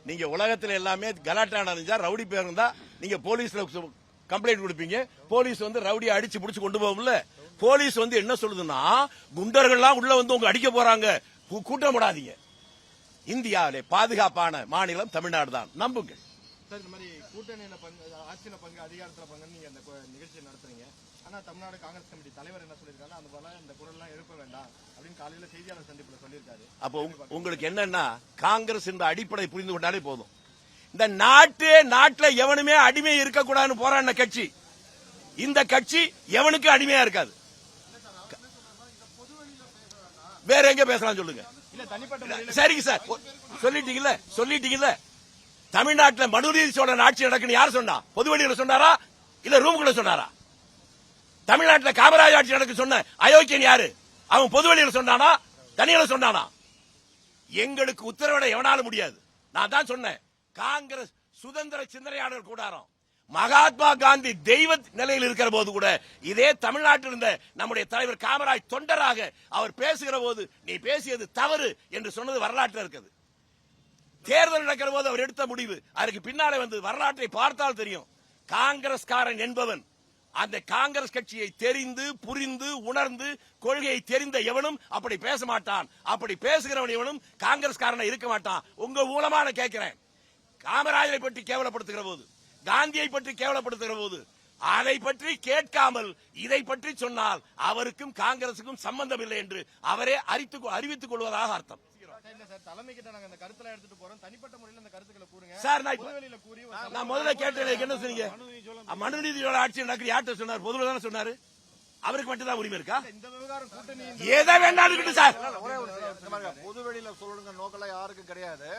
நீங்க உலகத்துல எல்லாமே கலாட்டா நடந்தா ரவுடி பேர் இருந்தா நீங்க போலீஸ்ல கம்ப்ளைண்ட் கொடுப்பீங்க. போலீஸ் வந்து ரவுடியை அடிச்சு புடிச்சு கொண்டு போகும்ல. போலீஸ் வந்து என்ன சொல்லுதுன்னா குண்டர்கள்லாம் உள்ள வந்து உங்க அடிக்க போறாங்க, கூட்டம் போடாதீங்க. இந்தியாவிலே பாதுகாப்பான மாநிலம் தமிழ்நாடு தான், நம்புங்க. சார் இந்த மாதிரி கூட்டணியில பங்கு, ஆட்சியில பங்கு, அதிகாரத்துல பங்கு நீங்க இந்த நிகழ்ச்சியை நடத்துறீங்க. ஆனா தமிழ்நாடு காங்கிரஸ் கமிட்டி தலைவர் என்ன சொல்லியிருக்காரு, அந்த போல இந்த குரல்லாம் எழுப்ப வேண்டாம் அப்படின்னு காலையில செய்தியாளர் சந்திப்புல சொல்லியிருக்காரு. அப்போ உங்களுக்கு என்னன்னா காங்கிரஸ் என்ற அடிப்படை புரிந்து கொண்டாலே போதும். இந்த நாட்டுல எவனுமே அடிமை இருக்கக்கூடாதுன்னு போராடின கட்சி இந்த கட்சி. எவனுக்கு அடிமையா இருக்காது. வேற எங்க பேசலாம் சொல்லுங்க. சரிங்க சார், சொல்லிட்டீங்கல்ல. தமிழ்நாட்டில் மனுநீதி சோழன் ஆட்சி நடக்குன்னு யார் சொன்னா? பொதுவெளியில் சொன்னாரா இல்ல ரூமுக்குள்ள சொன்னாரா? தமிழ்நாட்டில் காமராஜ் ஆட்சி நடக்கு சொன்ன அயோக்கியன் யாரு? அவன் பொதுவெளியில் சொன்னானா தனியில சொன்னானா? எங்களுக்கு உத்தரவிட எவனாலும் முடியாது. நான் தான் சொன்னேன், காங்கிரஸ் சுதந்திர சிந்தனையாளர் கூடாரம். மகாத்மா காந்தி தெய்வ நிலையில் இருக்கிற போது கூட இதே தமிழ்நாட்டில் இருந்த நம்முடைய தலைவர் காமராஜ் தொண்டராக அவர் பேசுகிற போது நீ பேசியது தவறு என்று சொன்னது வரலாற்றில் இருக்குது. தேர்தல் நடக்கிற போது அவர் எடுத்த முடிவு அதற்கு பின்னாலே வந்து வரலாற்றை பார்த்தால் தெரியும். காங்கிரஸ்காரன் என்பவன் அந்த காங்கிரஸ் கட்சியை தெரிந்து புரிந்து உணர்ந்து கொள்கையை தெரிந்த எவனும் அப்படி பேச மாட்டான். அப்படி பேசுகிறவன் எவனும் காங்கிரஸ்காரனை இருக்க மாட்டான். உங்க மூலமான கேட்கிறேன், காமராஜரை பற்றி கேவலப்படுத்துகிற போது, காந்தியை பற்றி கேவலப்படுத்துகிற போது அதை பற்றி கேட்காமல் இதை பற்றி சொன்னால் அவருக்கும் காங்கிரசுக்கும் சம்பந்தம் இல்லை என்று அவரே அறிவித்துக் கொள்வதாக அர்த்தம். தலைமைக்கிட்ட நாங்க இந்த கருத்துல எடுத்துட்டு போறோம், தனிப்பட்ட முறையில் இந்த கருத்துக்களை கூறுங்க சார். நான் முதல்ல கேட்டேன், என்ன சொன்னீங்க? மனுநீதி ஆட்சி நடக்குது யார்கிட்ட சொன்னார்? பொதுவில் தானே சொன்னாரு. அவருக்கு மட்டும் தான் உரிமை இருக்கா? இந்த விவகாரம் கூட்டணி ஏதோ வேண்டாம் சார். பொதுவெளியில சொல்லுங்க நோக்கெல்லாம் யாருக்கும் கிடையாது.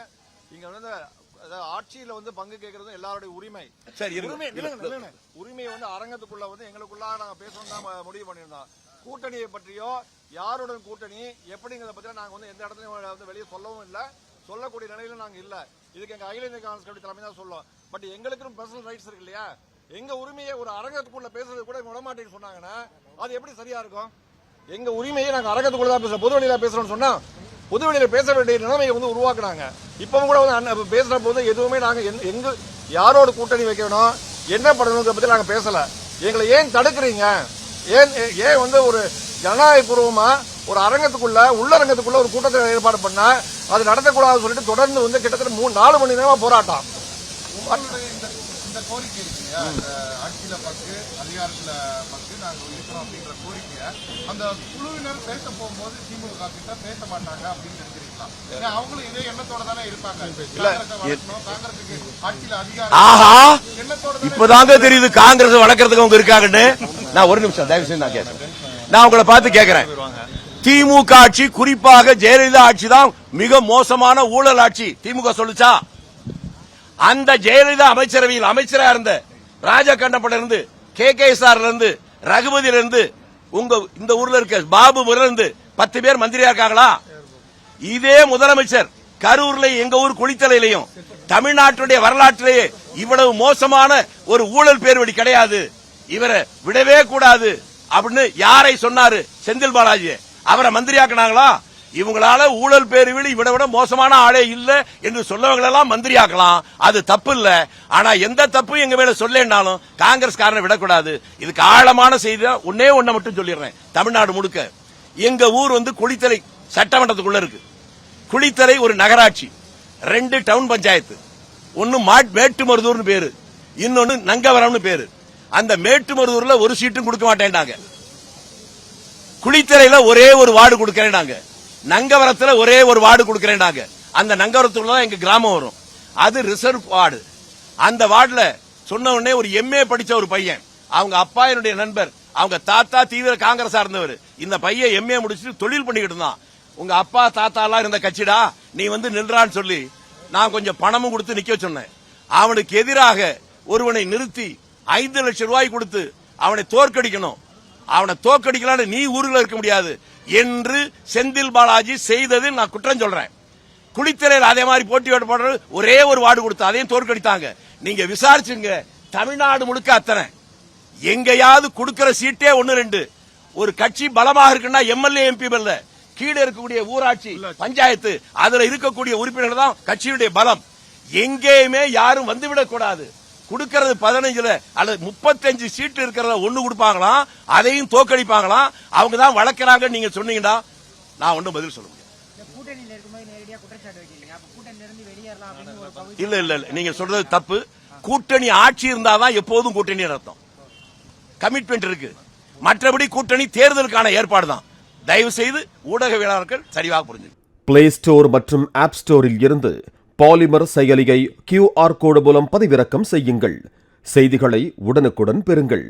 இங்க வந்து ஆட்சியில வந்து பங்கு கேட்கறது எல்லாருடைய உரிமை. உரிமையை வந்து அரங்கத்துக்குள்ள வந்து எங்களுக்குள்ள நாங்க பேசணும் தான் முடிவு பண்ணியிருந்தோம். கூட்டணியை பற்றியோ யாருடன் கூட்டணி எப்படிங்கிறத பத்தி நாங்க வந்து எந்த இடத்துலயும் வந்து வெளியே சொல்லவும் இல்லை, சொல்லக்கூடிய நிலையில நாங்க இல்ல. இதுக்கு எங்க அகில இந்திய காங்கிரஸ் கமிட்டி தலைமை தான் சொல்லும். பட் எங்களுக்கும் பர்சனல் ரைட்ஸ் இருக்கு இல்லையா? எங்க உரிமையை ஒரு அரங்கத்துக்குள்ள பேசுறது கூட விடமாட்டேன்னு சொன்னாங்கன்னா அது எப்படி சரியா இருக்கும்? எங்க உரிமையை நாங்க அரங்கத்துக்குள்ள தான் பேசுறோம், பொதுவெளியில பேசுறோம்னு சொன்னா பொதுவெளியில பேச வேண்டிய நிலைமையை வந்து உருவாக்குனாங்க. இப்பவும் கூட வந்து பேசுற போது எதுவுமே நாங்க எங்க யாரோட கூட்டணி வைக்கணும் என்ன பண்ணணுங்கிறத பத்தி நாங்க பேசல. எங்களை ஏன் தடுக்கிறீங்க? ஏன் வந்து ஒரு ஜனநாயக பூர்வமா ஒரு அரங்கத்துக்குள்ள உள்ளரங்கத்துக்குள்ள ஒரு கூட்டத்தை ஏற்பாடு பண்ணா அது நடத்தக்கூடாதுன்னு சொல்லிட்டு தொடர்ந்து வந்து கிட்டத்தட்ட 4 மணி நேரமா போராட்டம். இந்த கோரிக்கை இருக்கு, ஆட்சியில பங்கு அதிகாரத்துல பங்கு நாங்க இருக்கிறோம் அப்படின்ற கோரிக்கைய அந்த குழுவினர் பேச போகும்போது திமுக கிட்ட பேச மாட்டாங்க அப்படின்னு நினைக்கிறீங்களா? அவங்களும் இதே எண்ணத்தோட தானே இருப்பாங்க. காங்கிரசுக்கு ஆட்சியில அதிகாரம் எண்ணத்தோட இப்பதாங்க தெரியுது காங்கிரஸ் வளர்க்கறதுக்கு அவங்க இருக்காங்கன்னு. நான் ஒரு நிமிஷம் தயவு செய்து நான் கேட்கிறேன். நான் உங்களை பார்த்து கேட்கிறேன், திமுக ஆட்சி குறிப்பாக ஜெயலலிதா ஆட்சி தான் மிக மோசமான ஊழல் ஆட்சி திமுக சொல்லுச்சா? அந்த ஜெயலலிதா அமைச்சரவையில் அமைச்சரா இருந்த ராஜகண்ணப்பட இருந்து KKSR இருந்து ரகுபதியில இருந்து உங்க இந்த ஊர்ல இருக்க பாபு இருந்து 10 பேர் மந்திரியா இருக்காங்களா? இதே முதலமைச்சர் கரூர்ல எங்க ஊர் குளித்தலையிலையும் தமிழ்நாட்டுடைய வரலாற்றிலேயே இவ்வளவு மோசமான ஒரு ஊழல் பேர்வழி கிடையாது, இவரை விடவே கூடாது அப்படின்னு யாரை சொன்னாரு? செந்தில் பாலாஜி. அவரை மந்திரியாக்கினாங்களா? இவங்களால ஊழல் பேருவிழி இவனை விட மோசமான ஆளே இல்ல என்று சொல்லவங்களெல்லாம் மந்திரியாக்கலாம், அது தப்பு இல்ல. ஆனா எந்த தப்பும் எங்க மேல சொல்லேன்னாலும் காங்கிரஸ்காரனை விடக்கூடாது. இதுக்கு ஆழமான செய்தி ஒன்னே ஒன்ன மட்டும் சொல்லிடுறேன். தமிழ்நாடு முழுக்க எங்க ஊர் வந்து குளித்தலை சட்டமன்றத்துக்குள்ள இருக்கு. குளித்தலை ஒரு நகராட்சி, 2 டவுன் பஞ்சாயத்து, ஒன்னு மேட்டுமருதூர்னு பேரு, இன்னொன்னு நங்கவரம்னு பேரு. அந்த மேட்டுமருதூர்ல ஒரு சீட்டும் கொடுக்க மாட்டேன்டாங்க. குளித்தலையில ஒரே ஒரு வார்டு கொடுக்கிறேன், நங்கவரத்துல ஒரே ஒரு வார்டு கொடுக்கிறேன். அந்த நங்கவரத்துக்குள்ள எங்க கிராமம் வரும், அது ரிசர்வ் வார்டு. அந்த வார்டுல சொன்ன உடனே ஒரு MA படிச்ச ஒரு பையன், அவங்க அப்பா என்னுடைய நண்பர், அவங்க தாத்தா தீவிர காங்கிரஸா இருந்தவர். இந்த பையன் MA முடிச்சுட்டு தொழில் பண்ணிக்கிட்டு இருந்தான். உங்க அப்பா தாத்தா எல்லாம் இருந்த கட்சிடா, நீ வந்து நின்றான்னு சொல்லி நான் கொஞ்சம் பணமும் கொடுத்து நிக்க சொன்னேன். அவனுக்கு எதிராக ஒருவனை நிறுத்தி 5 லட்சம் ரூபாய் கொடுத்து அவனை தோற்கடிக்கணும், அவனை தோற்கடிக்கலான்னு நீ ஊரில் இருக்க முடியாது என்று செந்தில் பாலாஜி செய்தது நான் குற்றம் சொல்றேன். குளித்தலையில் அதே மாதிரி போட்டி போடுறது ஒரே ஒரு வார்டு கொடுத்து அதையும் தோற்கடித்தாங்க. நீங்க விசாரிச்சுங்க, தமிழ்நாடு முழுக்க அத்தனை. எங்கேயாவது கொடுக்கிற சீட்டே 1-2. ஒரு கட்சி பலமாக இருக்குன்னா MLA MP இல்ல, கீழே இருக்கக்கூடிய ஊராட்சி பஞ்சாயத்து அதுல இருக்கக்கூடிய உறுப்பினர்கள் தான் கட்சியுடைய பலம். எங்கேயுமே யாரும் வந்துவிடக் கூடாது. கொடுக்கிறது 15 அல்லது 35 சீட்டு இருக்கிறத ஒண்ணு கொடுப்பாங்களாம், அதையும் தோக்கடிப்பாங்களாம். அவங்க தான் வளர்க்கறாங்க. நீங்க சொன்னீங்கடா, நான் ஒன்றும் பதில் சொல்ல முடியாது. இல்ல நீங்க சொல்றது தப்பு. கூட்டணி ஆட்சி இருந்தாதான் எப்போதும் கூட்டணி அர்த்தம். கமிட்மெண்ட் இருக்கு. மற்றபடி கூட்டணி தேர்தலுக்கான ஏற்பாடு தான். தயவு செய்து ஊடகவியலாளர்கள் சரியாக புரிஞ்சு. பிளே ஸ்டோர் மற்றும் ஆப் ஸ்டோரில் இருந்து பாலிமர் செயலியை QR கோடு மூலம் பதிவிறக்கம் செய்யுங்கள். செய்திகளை உடனுக்குடன் பெறுங்கள்.